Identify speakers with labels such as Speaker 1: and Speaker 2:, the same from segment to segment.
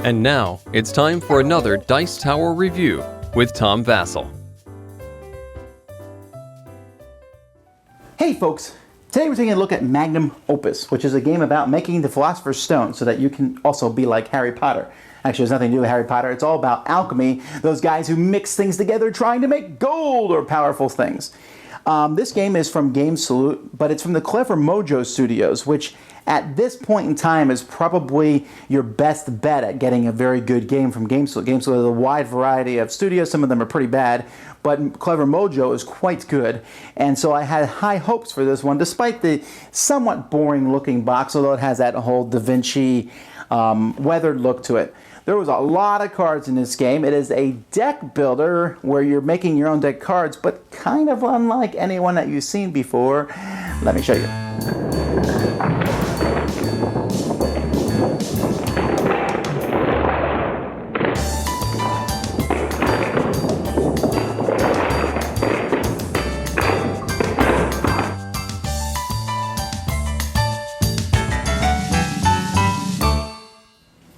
Speaker 1: And now, it's time for another Dice Tower review with Tom Vasel.
Speaker 2: Hey folks, today we're taking a look at Magnum Opus, which is a game about making the Philosopher's Stone so that you can also be like Harry Potter. Actually, there's nothing to do with Harry Potter. It's all about alchemy, those guys who mix things together trying to make gold or powerful things. This game is from Game Salute, but it's from the Clever Mojo Studios, which at this point in time is probably your best bet at getting a very good game from Game Salute. Game Salute has a wide variety of studios. Some of them are pretty bad, but Clever Mojo is quite good. And so I had high hopes for this one, despite the somewhat boring looking box, although it has that whole Da Vinci weathered look to it. There was a lot of cards in this game. It is a deck builder where you're making your own deck cards, but kind of unlike anyone that you've seen before. Let me show you.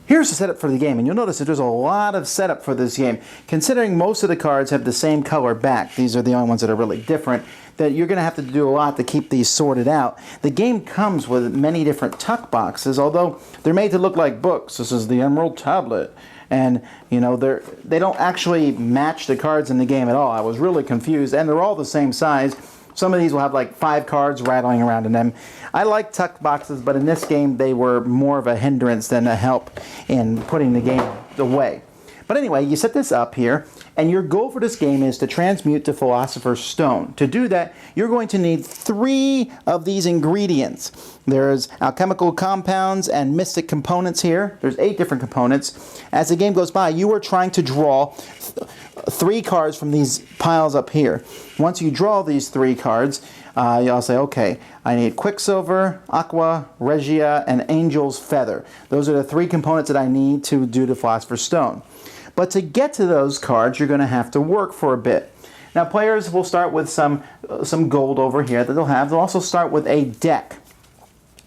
Speaker 2: Here's the setup for the game, and you'll notice that there's a lot of setup for this game. Considering most of the cards have the same color back, these are the only ones that are really different, that you're going to have to do a lot to keep these sorted out. The game comes with many different tuck boxes, although they're made to look like books. This is the Emerald Tablet, and you know they don't actually match the cards in the game at all. I was really confused, and they're all the same size. Some of these will have like 5 cards rattling around in them. I like tuck boxes, but in this game they were more of a hindrance than a help in putting the game away. But anyway, you set this up here, and your goal for this game is to transmute the Philosopher's Stone. To do that, you're going to need 3 of these ingredients. There's alchemical compounds and mystic components here. There's 8 different components. As the game goes by, you are trying to draw 3 cards from these piles up here. Once you draw these 3 cards, you'll say, okay, I need Quicksilver, Aqua, Regia, and Angel's Feather. Those are the 3 components that I need to do the Philosopher's Stone. But to get to those cards, you're going to have to work for a bit. Now, players will start with some gold over here that they'll have. They'll also start with a deck.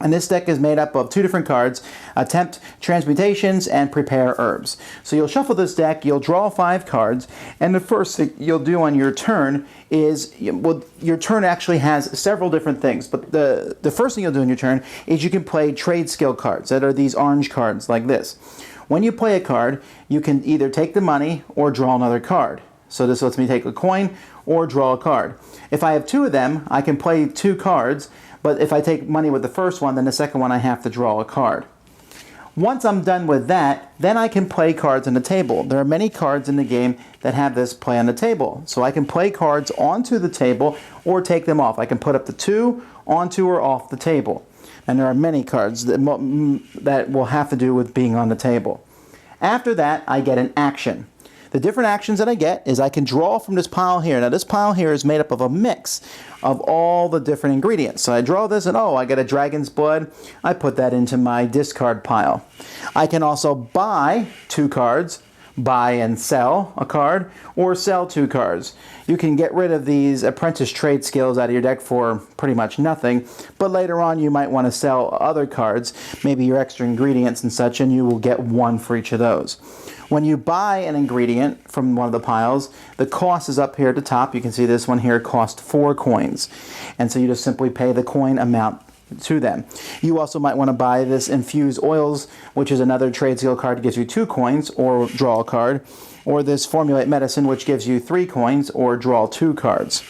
Speaker 2: And this deck is made up of 2 different cards, Attempt Transmutations and Prepare Herbs. So you'll shuffle this deck, you'll draw 5 cards, and the first thing you'll do on your turn is, well, your turn actually has several different things, but the first thing you'll do on your turn is you can play trade skill cards that are these orange cards like this. When you play a card, you can either take the money or draw another card. So this lets me take a coin or draw a card. If I have 2 of them, I can play 2 cards, but if I take money with the first one, then the second one I have to draw a card. Once I'm done with that, then I can play cards on the table. There are many cards in the game that have this play on the table. So I can play cards onto the table or take them off. I can put up to 2 onto or off the table. And there are many cards that will have to do with being on the table. After that, I get an action. The different actions that I get is I can draw from this pile here. Now this pile here is made up of a mix of all the different ingredients. So I draw this and I get a dragon's blood. I put that into my discard pile. I can also buy 2 cards, buy and sell a card, or sell 2 cards. You can get rid of these apprentice trade skills out of your deck for pretty much nothing, but later on you might want to sell other cards, maybe your extra ingredients and such, and you will get 1 for each of those. When you buy an ingredient from one of the piles, the cost is up here at the top. You can see this one here cost 4 coins, and so you just simply pay the coin amount to them. You also might want to buy this Infuse Oils, which is another trade skill card that gives you 2 coins or draw a card, or this Formulate Medicine, which gives you 3 coins or draw 2 cards.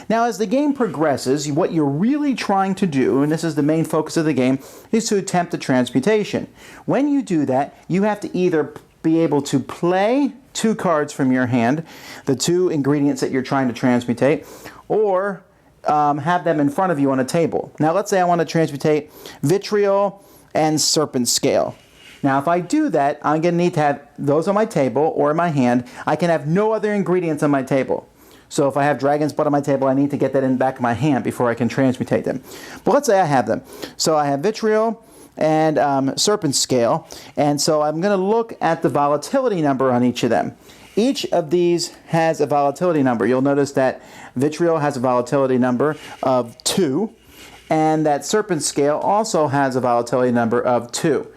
Speaker 2: Now, as the game progresses, what you're really trying to do, and this is the main focus of the game, is to attempt a transmutation. When you do that, you have to either be able to play 2 cards from your hand, the 2 ingredients that you're trying to transmutate, or have them in front of you on a table. Now let's say I want to transmutate Vitriol and Serpent Scale. Now if I do that, I'm going to need to have those on my table or in my hand. I can have no other ingredients on my table. So if I have Dragon's Blood on my table, I need to get that in the back of my hand before I can transmutate them. But let's say I have them. So I have Vitriol and Serpent Scale, and so I'm going to look at the volatility number on each of them. Each of these has a volatility number. You'll notice that Vitriol has a volatility number of 2, and that Serpent Scale also has a volatility number of 2.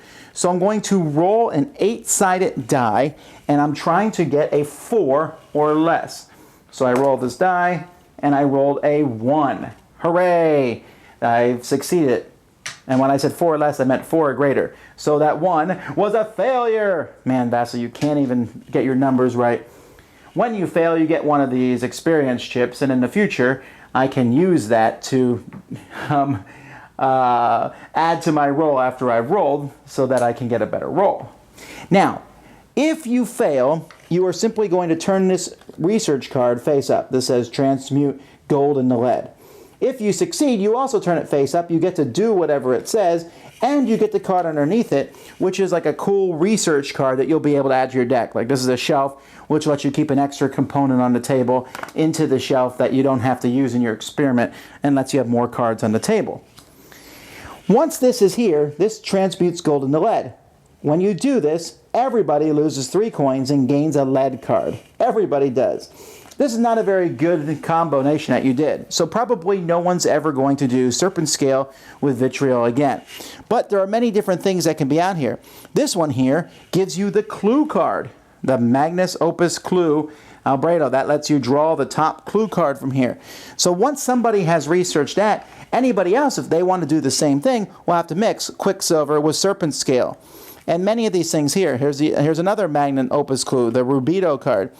Speaker 2: So I'm going to roll an 8-sided die, and I'm trying to get a 4 or less. So I roll this die, and I rolled a 1. Hooray! I've succeeded. And when I said 4 or less, I meant 4 or greater. So that 1 was a failure. Man, Vasel, you can't even get your numbers right. When you fail, you get one of these experience chips, and in the future, I can use that to add to my roll after I've rolled so that I can get a better roll. Now, if you fail, you are simply going to turn this research card face up. This says transmute gold into lead. If you succeed, you also turn it face up. You get to do whatever it says, and you get the card underneath it, which is like a cool research card that you'll be able to add to your deck. Like this is a shelf, which lets you keep an extra component on the table into the shelf that you don't have to use in your experiment, and lets you have more cards on the table. Once this is here, this transmutes gold into lead. When you do this, everybody loses 3 coins and gains a lead card. Everybody does. This is not a very good combination that you did, so probably no one's ever going to do Serpent Scale with Vitriol again. But there are many different things that can be out here. This one here gives you the clue card, the Magnus Opus Clue Albedo. That lets you draw the top clue card from here. So once somebody has researched that, anybody else, if they want to do the same thing, will have to mix Quicksilver with Serpent Scale. And many of these things here, here's another Magnum Opus Clue, the Rubido card.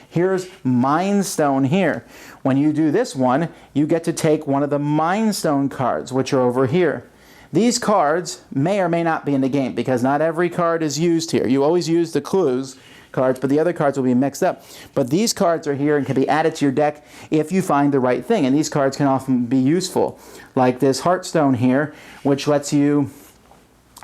Speaker 2: Here's Mind Stone here. When you do this one, you get to take one of the Mind Stone cards, which are over here. These cards may or may not be in the game, because not every card is used here. You always use the clues cards, but the other cards will be mixed up. But these cards are here and can be added to your deck if you find the right thing. And these cards can often be useful. Like this Heartstone here, which lets you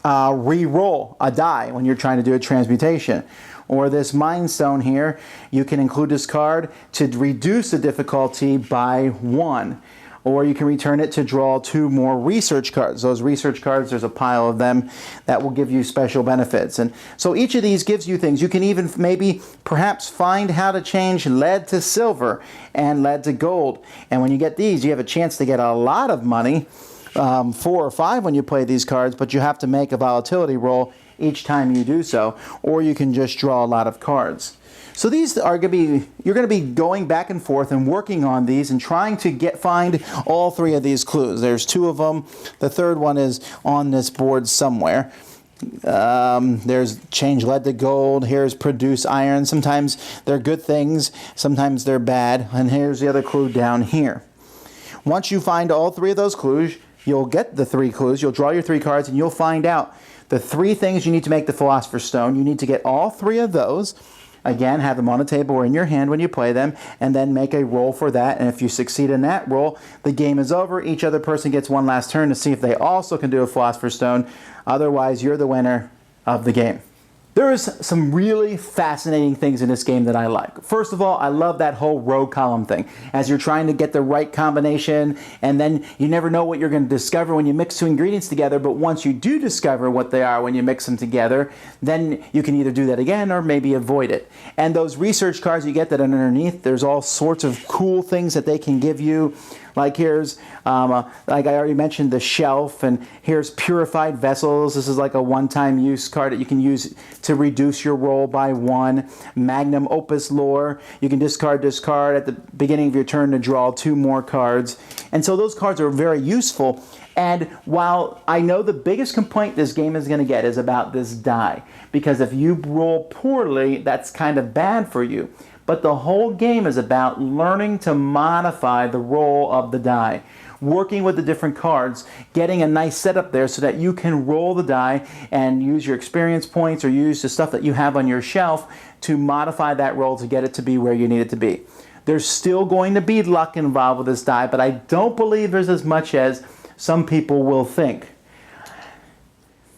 Speaker 2: re-roll a die when you're trying to do a transmutation. Or this Mind Stone here, you can include this card to reduce the difficulty by 1. Or you can return it to draw 2 more research cards. Those research cards, there's a pile of them that will give you special benefits. And so each of these gives you things. You can even maybe perhaps find how to change lead to silver and lead to gold. And when you get these, you have a chance to get a lot of money, 4 or 5 when you play these cards, but you have to make a volatility roll each time you do so, or you can just draw a lot of cards. So these are going to be, you're going to be going back and forth and working on these and trying to find all 3 of these clues. There's 2 of them. The third one is on this board somewhere. There's change lead to gold. Here's produce iron. Sometimes they're good things, sometimes they're bad. And here's the other clue down here. Once you find all 3 of those clues, you'll get the 3 clues. You'll draw your 3 cards and you'll find out the 3 things you need to make the Philosopher's Stone. You need to get all 3 of those. Again, have them on the table or in your hand when you play them, and then make a roll for that. And if you succeed in that roll, the game is over. Each other person gets one last turn to see if they also can do a Philosopher's Stone. Otherwise, you're the winner of the game. There is some really fascinating things in this game that I like. First of all, I love that whole row column thing. As you're trying to get the right combination, and then you never know what you're going to discover when you mix 2 ingredients together, but once you do discover what they are when you mix them together, then you can either do that again or maybe avoid it. And those research cards you get that are underneath, there's all sorts of cool things that they can give you. Like here's, like I already mentioned, the shelf, and here's purified vessels. This is like a one-time use card that you can use to reduce your roll by 1. Magnum Opus lore. You can discard this card at the beginning of your turn to draw 2 more cards. And so those cards are very useful. And while I know the biggest complaint this game is going to get is about this die, because if you roll poorly, that's kind of bad for you. But the whole game is about learning to modify the roll of the die, working with the different cards, getting a nice setup there so that you can roll the die and use your experience points or use the stuff that you have on your shelf to modify that roll to get it to be where you need it to be. There's still going to be luck involved with this die, but I don't believe there's as much as some people will think.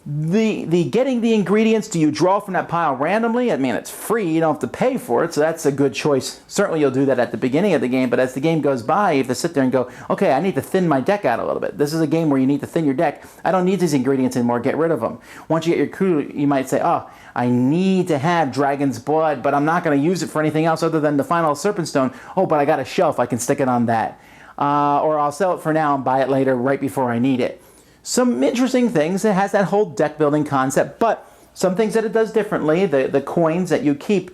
Speaker 2: The getting the ingredients, do you draw from that pile randomly? I mean, it's free, you don't have to pay for it, so that's a good choice. Certainly you'll do that at the beginning of the game, but as the game goes by, you have to sit there and go, okay, I need to thin my deck out a little bit. This is a game where you need to thin your deck. I don't need these ingredients anymore, get rid of them. Once you get your clue, you might say, oh, I need to have dragon's blood, but I'm not going to use it for anything else other than the final serpent stone. Oh, but I got a shelf, I can stick it on that. Or I'll sell it for now and buy it later right before I need it. Some interesting things. It has that whole deck building concept, but Some things that it does differently, the coins that you keep,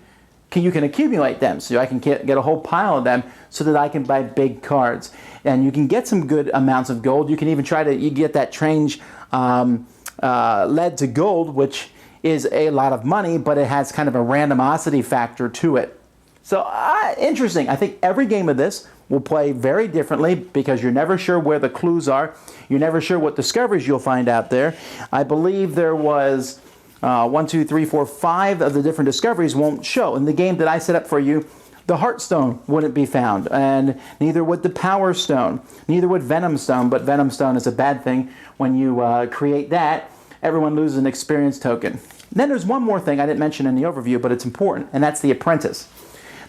Speaker 2: you can accumulate them. So I can get a whole pile of them so that I can buy big cards. And you can get some good amounts of gold. You can even you get that change lead to gold, which is a lot of money, but it has kind of a randomosity factor to it. So interesting. I think every game of this will play very differently because you're never sure where the clues are. You're never sure what discoveries you'll find out there. I believe there was 1, 2, 3, 4, 5 of the different discoveries won't show. In the game that I set up for you, the Heartstone wouldn't be found, and neither would the Power Stone, neither would Venom Stone, but Venom Stone is a bad thing. When you create that, everyone loses an experience token. And then there's one more thing I didn't mention in the overview, but it's important, and that's the Apprentice.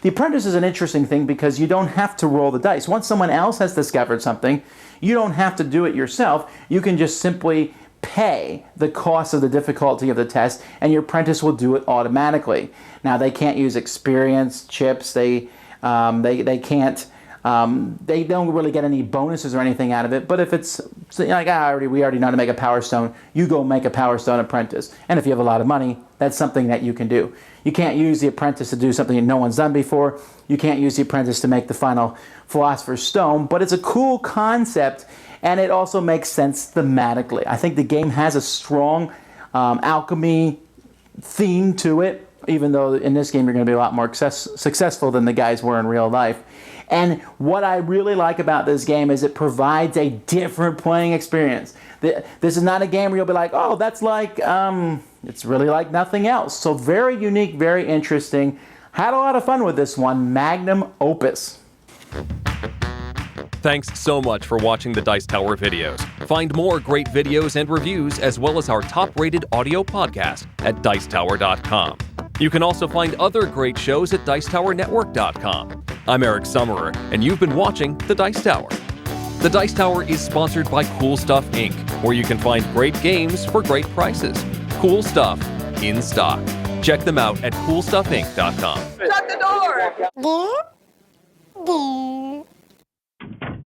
Speaker 2: The Apprentice is an interesting thing because you don't have to roll the dice. Once someone else has discovered something, you don't have to do it yourself. You can just simply pay the cost of the difficulty of the test, and your apprentice will do it automatically. Now, they can't use experience chips. They can't. They don't really get any bonuses or anything out of it. But if it's like we already know how to make a Power Stone, you go make a Power Stone apprentice. And if you have a lot of money, that's something that you can do. You can't use the apprentice to do something that no one's done before. You can't use the apprentice to make the final Philosopher's Stone. But it's a cool concept. And it also makes sense thematically. I think the game has a strong alchemy theme to it, even though in this game you're going to be a lot more successful than the guys were in real life. And what I really like about this game is it provides a different playing experience. This is not a game where you'll be like, oh, that's like, it's really like nothing else. So very unique, very interesting. Had a lot of fun with this one, Magnum Opus.
Speaker 1: Thanks so much for watching the Dice Tower videos. Find more great videos and reviews as well as our top-rated audio podcast at Dicetower.com. You can also find other great shows at Dicetowernetwork.com. I'm Eric Summerer, and you've been watching The Dice Tower. The Dice Tower is sponsored by Cool Stuff Inc., where you can find great games for great prices. Cool stuff in stock. Check them out at CoolStuffInc.com.
Speaker 3: Shut the door!